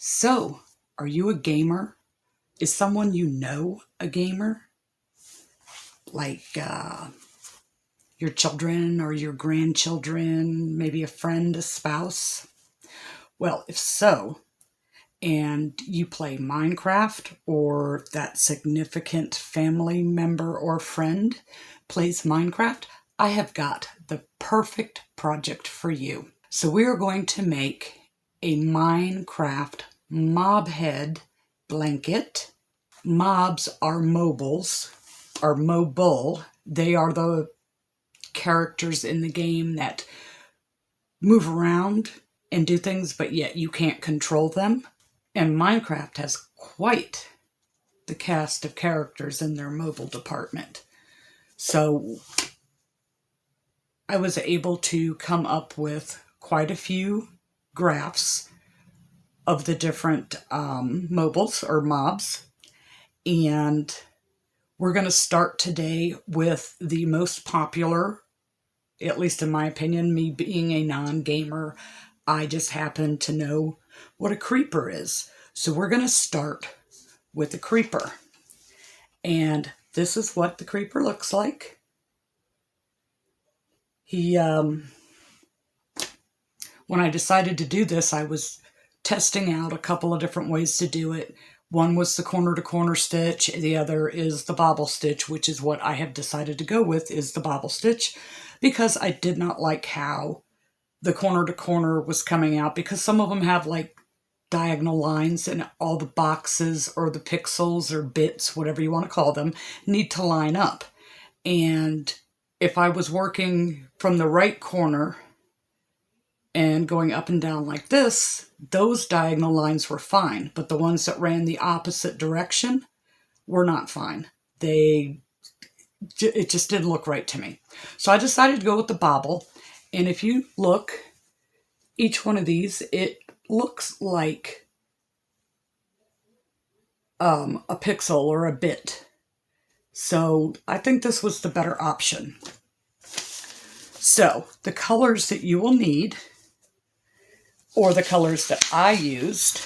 So, are you a gamer? Is someone you know a gamer? Like your children or your grandchildren, maybe a friend, a spouse? Well, if so, and you play Minecraft, or that significant family member or friend plays Minecraft, I have got the perfect project for you. So we are going to make a Minecraft mob head blanket. Mobs are mobiles, are mobile. They are the characters in the game that move around and do things, but yet you can't control them. And Minecraft has quite the cast of characters in their mobile department. So I was able to come up with quite a few graphs of the different mobiles or mobs. And we're going to start today with the most popular, at least in my opinion. Me being a non-gamer, I just happen to know what a creeper is. So we're going to start with the creeper. And this is what the creeper looks like. When I decided to do this, I was testing out a couple of different ways to do it. One was the corner to corner stitch. The other is the bobble stitch, which is what I have decided to go with, is the bobble stitch, because I did not like how the corner to corner was coming out, because some of them have like diagonal lines and all the boxes or the pixels or bits, whatever you want to call them, need to line up. And if I was working from the right corner and going up and down like this, those diagonal lines were fine, but the ones that ran the opposite direction were not fine. It just didn't look right to me. So I decided to go with the bobble. And if you look, each one of these, it looks like a pixel or a bit. So I think this was the better option. So the colors that you will need, or the colors that I used,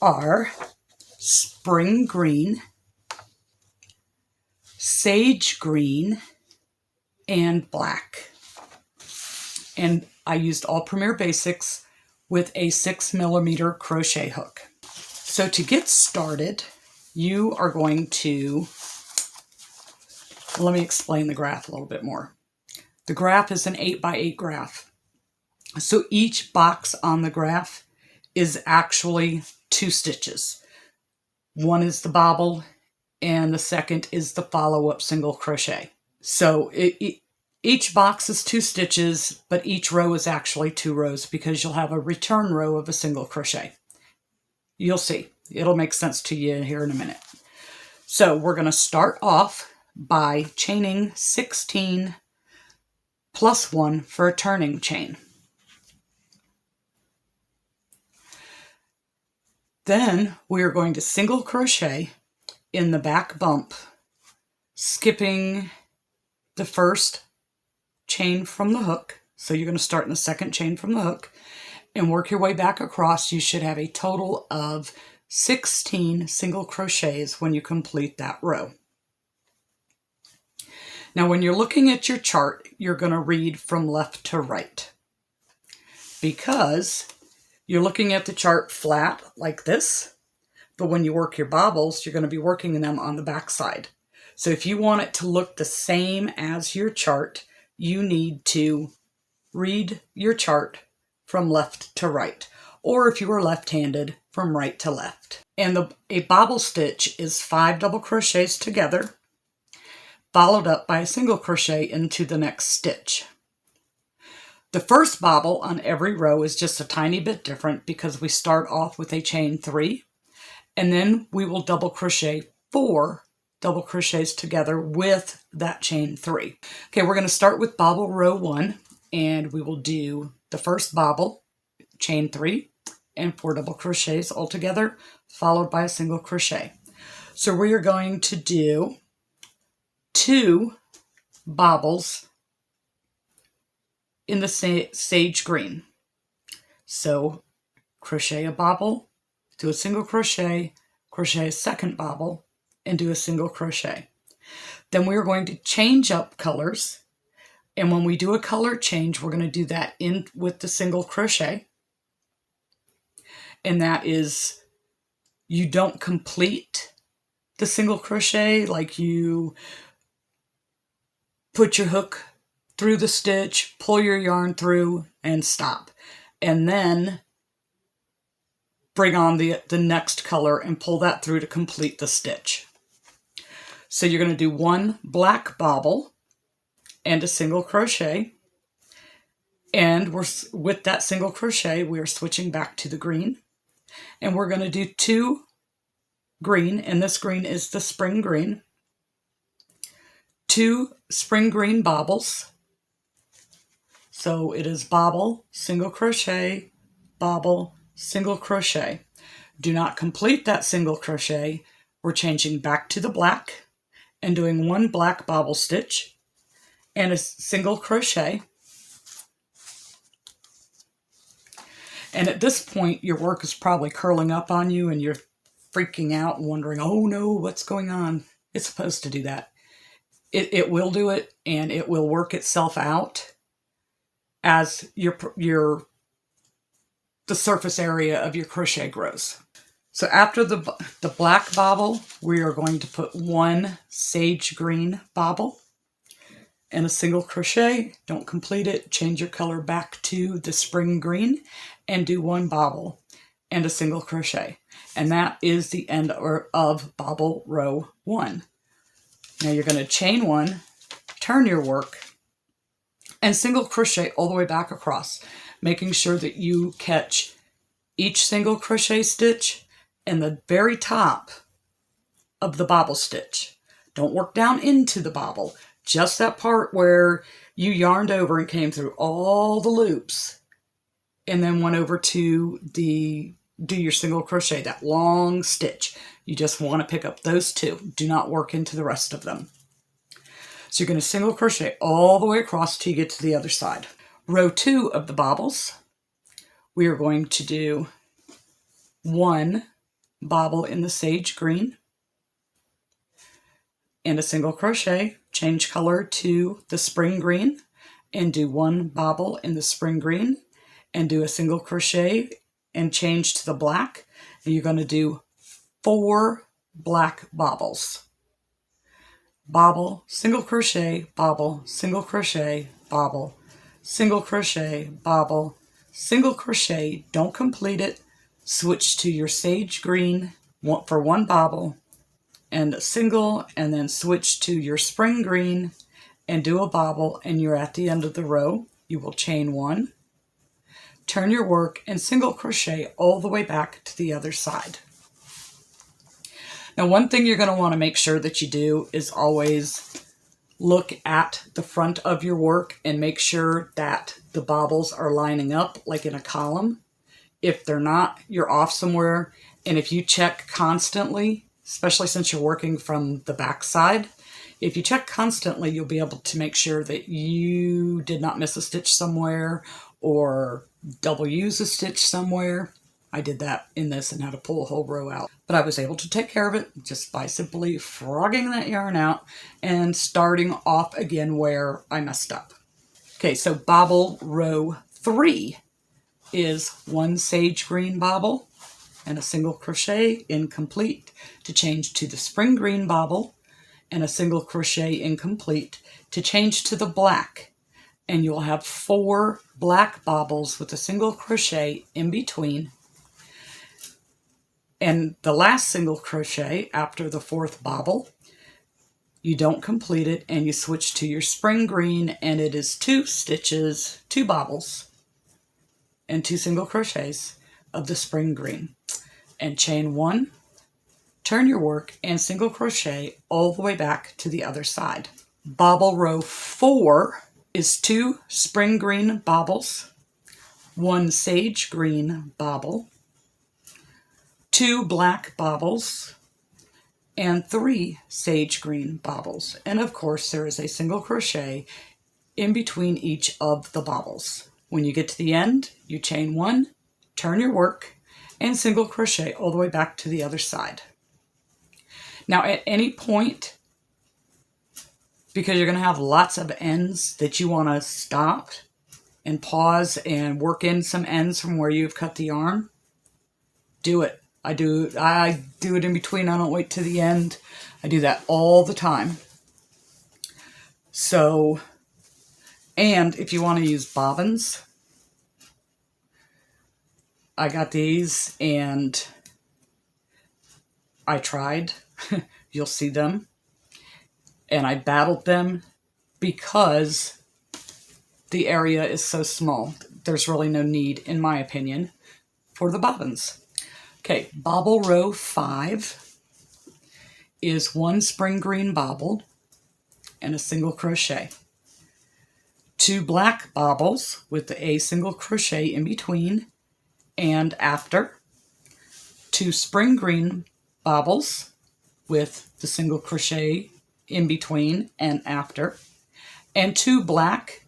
are spring green, sage green, and black. And I used all Premier Basics with a 6mm crochet hook. So to get started, you are going to, let me explain the graph a little bit more. The graph is an 8x8 graph. So each box on the graph is actually 2 stitches. One is the bobble, and the second is the follow-up single crochet. So each box is 2 stitches, but each row is actually 2 rows, because you'll have a return row of a single crochet. You'll see. It'll make sense to you here in a minute. So we're going to start off by chaining 16 plus 1 for a turning chain. Then we are going to single crochet in the back bump, skipping the first chain from the hook. So you're going to start in the second chain from the hook and work your way back across. You should have a total of 16 single crochets when you complete that row. Now, when you're looking at your chart, you're going to read from left to right, because you're looking at the chart flat like this, but when you work your bobbles, you're going to be working them on the back side. So if you want it to look the same as your chart, you need to read your chart from left to right, or if you are left-handed, from right to left. And a bobble stitch is 5 double crochets together, followed up by a single crochet into the next stitch. The first bobble on every row is just a tiny bit different, because we start off with a chain 3, and then we will double crochet 4 double crochets together with that chain 3. Okay, we're going to start with bobble row 1, and we will do the first bobble, chain 3, and 4 double crochets all together, followed by a single crochet. So we are going to do 2 bobbles in the sage green. So crochet a bobble, do a single crochet, crochet a second bobble, and do a single crochet. Then we are going to change up colors. And when we do a color change, we're going to do that in with the single crochet. And that is, you don't complete the single crochet, like you put your hook through the stitch, pull your yarn through, and stop. And then bring on the next color and pull that through to complete the stitch. So you're going to do one black bobble and a single crochet. And with that single crochet, we are switching back to the green. And we're going to do 2 green, and this green is the spring green. 2 spring green bobbles. So it is bobble, single crochet, bobble, single crochet. Do not complete that single crochet. We're changing back to the black and doing 1 black bobble stitch and a single crochet. And at this point, your work is probably curling up on you and you're freaking out and wondering, oh no, what's going on? It's supposed to do that. It will do it, and it will work itself out as the surface area of your crochet grows. So after the black bobble, we are going to put 1 sage green bobble and a single crochet. Don't complete it. Change your color back to the spring green and do 1 bobble and a single crochet. And that is the end of bobble row 1. Now you're going to chain 1, turn your work, and single crochet all the way back across, making sure that you catch each single crochet stitch and the very top of the bobble stitch. Don't work down into the bobble, just that part where you yarned over and came through all the loops and then went over to do your single crochet, that long stitch. You just want to pick up those 2. Do not work into the rest of them. So you're going to single crochet all the way across till you get to the other side. Row 2 of the bobbles, we are going to do 1 bobble in the sage green and a single crochet, change color to the spring green and do 1 bobble in the spring green and do a single crochet and change to the black. And you're going to do 4 black bobbles. Bobble, single crochet, bobble, single crochet, bobble, single crochet, bobble, single crochet. Don't complete it. Switch to your sage green for 1 bobble and a single, and then switch to your spring green and do a bobble, and you're at the end of the row. You will chain 1, turn your work, and single crochet all the way back to the other side. Now, one thing you're going to want to make sure that you do is always look at the front of your work and make sure that the bobbles are lining up like in a column. If they're not, you're off somewhere. And if you check constantly, especially since you're working from the back side, if you check constantly, you'll be able to make sure that you did not miss a stitch somewhere or double use a stitch somewhere. I did that in this and had to pull a whole row out. But I was able to take care of it just by simply frogging that yarn out and starting off again where I messed up. Okay, so bobble row 3 is 1 sage green bobble and a single crochet incomplete to change to the spring green bobble and a single crochet incomplete to change to the black. And you'll have 4 black bobbles with a single crochet in between. And the last single crochet after the 4th bobble, you don't complete it and you switch to your spring green, and it is 2 stitches, 2 bobbles, and 2 single crochets of the spring green. And chain 1, turn your work, and single crochet all the way back to the other side. Bobble row 4 is 2 spring green bobbles, 1 sage green bobble, 2 black bobbles, and 3 sage green bobbles. And of course, there is a single crochet in between each of the bobbles. When you get to the end, you chain 1, turn your work, and single crochet all the way back to the other side. Now at any point, because you're going to have lots of ends that you want to stop and pause and work in some ends from where you've cut the yarn, do it. I do it in between. I don't wait to the end. I do that all the time. So, and if you want to use bobbins, I got these and I tried. You'll see them. And I battled them because the area is so small. There's really no need, in my opinion, for the bobbins. Okay, bobble row 5 is 1 spring green bobble and a single crochet. 2 black bobbles with a single crochet in between and after. 2 spring green bobbles with the single crochet in between and after. And 2 black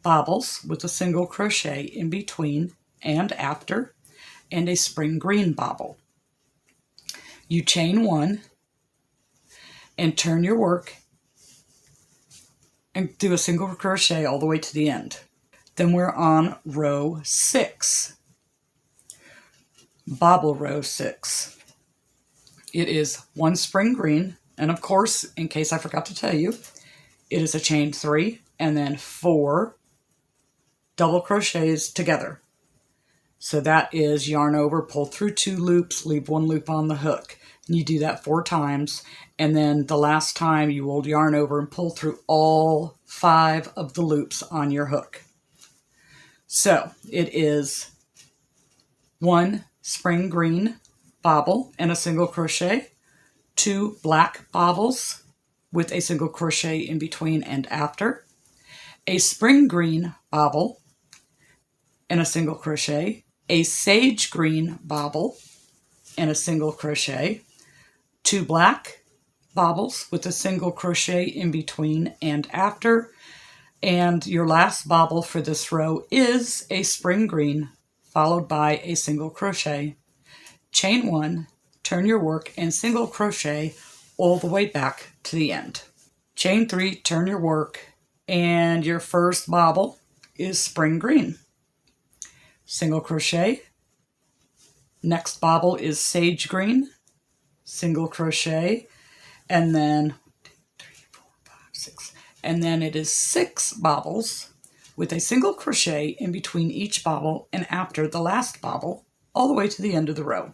bobbles with a single crochet in between and after, and a spring green bobble. You chain 1 and turn your work and do a single crochet all the way to the end. Then we're on row 6, bobble row 6. It is 1 spring green, and of course, in case I forgot to tell you, it is a chain 3 and then 4 double crochets together. So that is yarn over, pull through 2 loops, leave 1 loop on the hook. And you do that 4 times, and then the last time you will yarn over and pull through all 5 of the loops on your hook. So it is 1 spring green bobble and a single crochet, 2 black bobbles with a single crochet in between and after, a spring green bobble and a single crochet, a sage green bobble and a single crochet, 2 black bobbles with a single crochet in between and after, and your last bobble for this row is a spring green followed by a single crochet. Chain 1, turn your work and single crochet all the way back to the end. Chain 3, turn your work, and your first bobble is spring green. Single crochet. Next bobble is sage green, single crochet, and then 1, 2, 3, 4, 5, 6, and then it is 6 bobbles with a single crochet in between each bobble and after the last bobble all the way to the end of the row.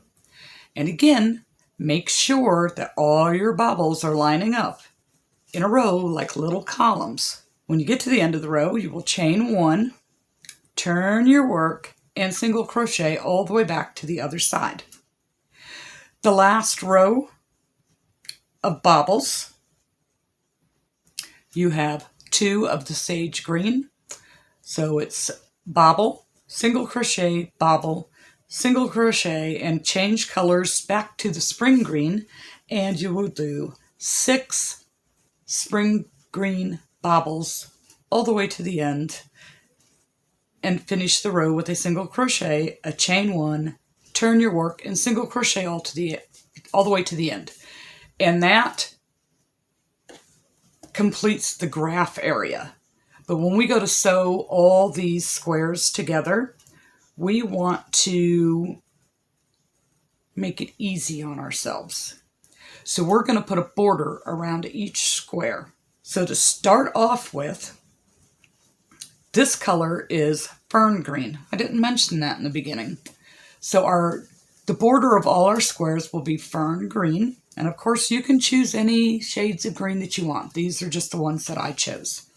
And again, make sure that all your bobbles are lining up in a row like little columns. When you get to the end of the row, you will chain 1, turn your work, and single crochet all the way back to the other side. The last row of bobbles, you have 2 of the sage green. So it's bobble, single crochet, bobble, single crochet, and change colors back to the spring green, and you will do 6 spring green bobbles all the way to the end and finish the row with a single crochet, a chain 1, turn your work, and single crochet all the way to the end. And that completes the graph area. But when we go to sew all these squares together, we want to make it easy on ourselves. So we're going to put a border around each square. So to start off with, this color is fern green. I didn't mention that in the beginning. So the border of all our squares will be fern green. And of course you can choose any shades of green that you want. These are just the ones that I chose.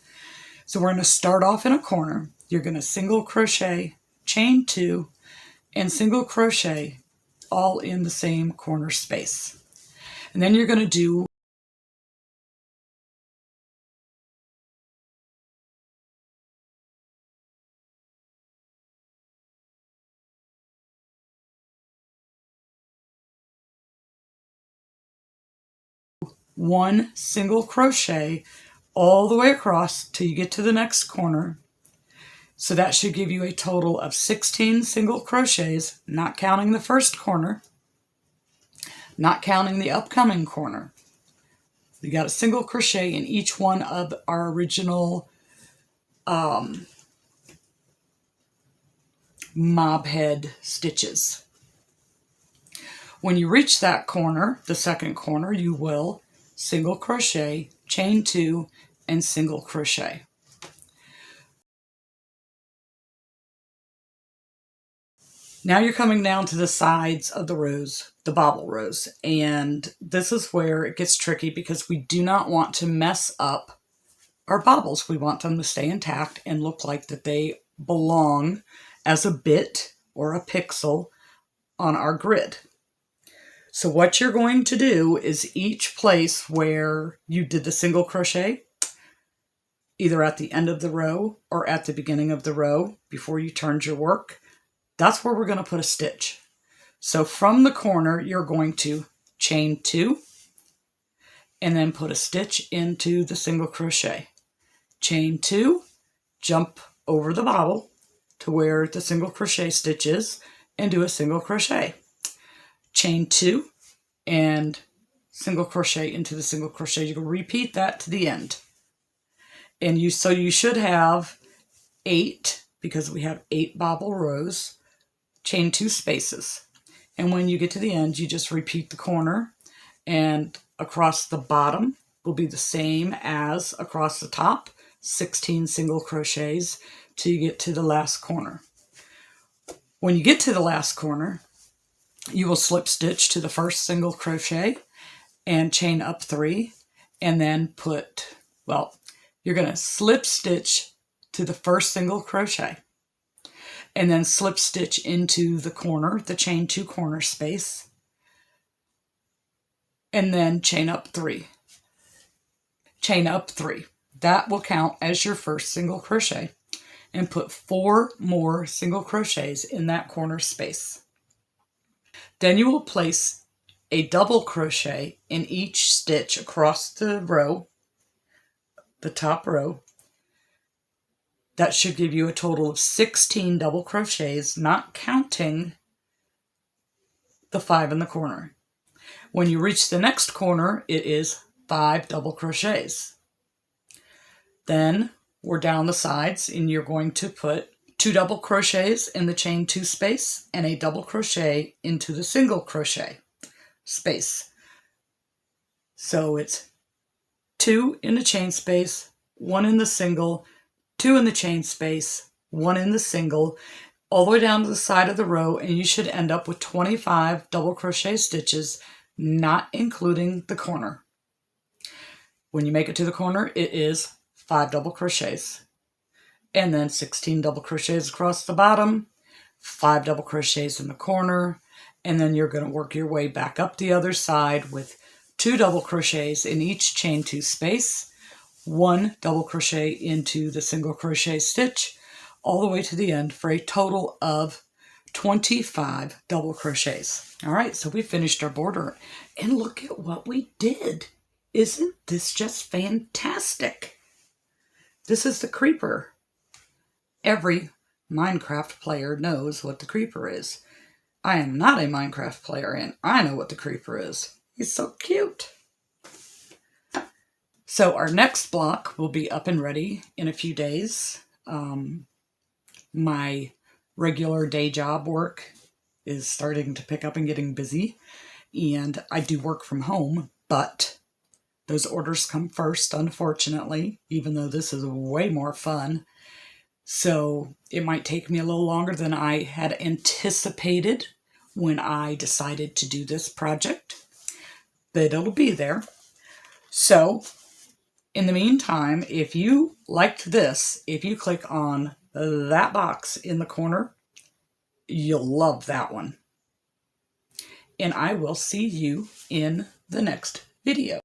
So we're going to start off in a corner. You're going to single crochet, chain 2, and single crochet all in the same corner space. And then you're going to do one single crochet all the way across till you get to the next corner. So that should give you a total of 16 single crochets, not counting the first corner, not counting the upcoming corner. You got a single crochet in each one of our original mob head stitches. When you reach that corner, the second corner, you will single crochet, chain 2, and single crochet. Now you're coming down to the sides of the rows, the bobble rows, and this is where it gets tricky because we do not want to mess up our bobbles. We want them to stay intact and look like that they belong as a bit or a pixel on our grid. So what you're going to do is each place where you did the single crochet, either at the end of the row or at the beginning of the row before you turned your work, that's where we're going to put a stitch. So from the corner, you're going to chain 2 and then put a stitch into the single crochet. Chain 2, jump over the bobble to where the single crochet stitch is and do a single crochet. Chain 2 and single crochet into the single crochet. You can repeat that to the end. And you should have 8, because we have 8 bobble rows, chain 2 spaces. And when you get to the end, you just repeat the corner, and across the bottom will be the same as across the top, 16 single crochets till you get to the last corner. When you get to the last corner, you will slip stitch to the first single crochet and chain up 3, and then you're going to slip stitch to the first single crochet and then slip stitch into the corner, the chain 2 corner space, and then chain up 3. Chain up 3. That will count as your first single crochet, and put 4 more single crochets in that corner space. Then you will place a double crochet in each stitch across the row, the top row. That should give you a total of 16 double crochets, not counting the 5 in the corner. When you reach the next corner, it is 5 double crochets. Then we're down the sides, and you're going to put 2 double crochets in the chain 2 space and a double crochet into the single crochet space. So it's 2 in the chain space, 1 in the single, 2 in the chain space, 1 in the single, all the way down to the side of the row, and you should end up with 25 double crochet stitches, not including the corner. When you make it to the corner, it is 5 double crochets, and then 16 double crochets across the bottom, 5 double crochets in the corner, and then you're going to work your way back up the other side with 2 double crochets in each chain 2 space, 1 double crochet into the single crochet stitch, all the way to the end for a total of 25 double crochets. All right, so we finished our border, and look at what we did. Isn't this just fantastic? This is the creeper. Every Minecraft player knows what the creeper is. I am not a Minecraft player, and I know what the creeper is. He's so cute. So our next block will be up and ready in a few days. My regular day job work is starting to pick up and getting busy, and I do work from home, but those orders come first, unfortunately, even though this is way more fun. So it might take me a little longer than I had anticipated when I decided to do this project, but it'll be there. So in the meantime, if you liked this, if you click on that box in the corner, you'll love that one. And I will see you in the next video.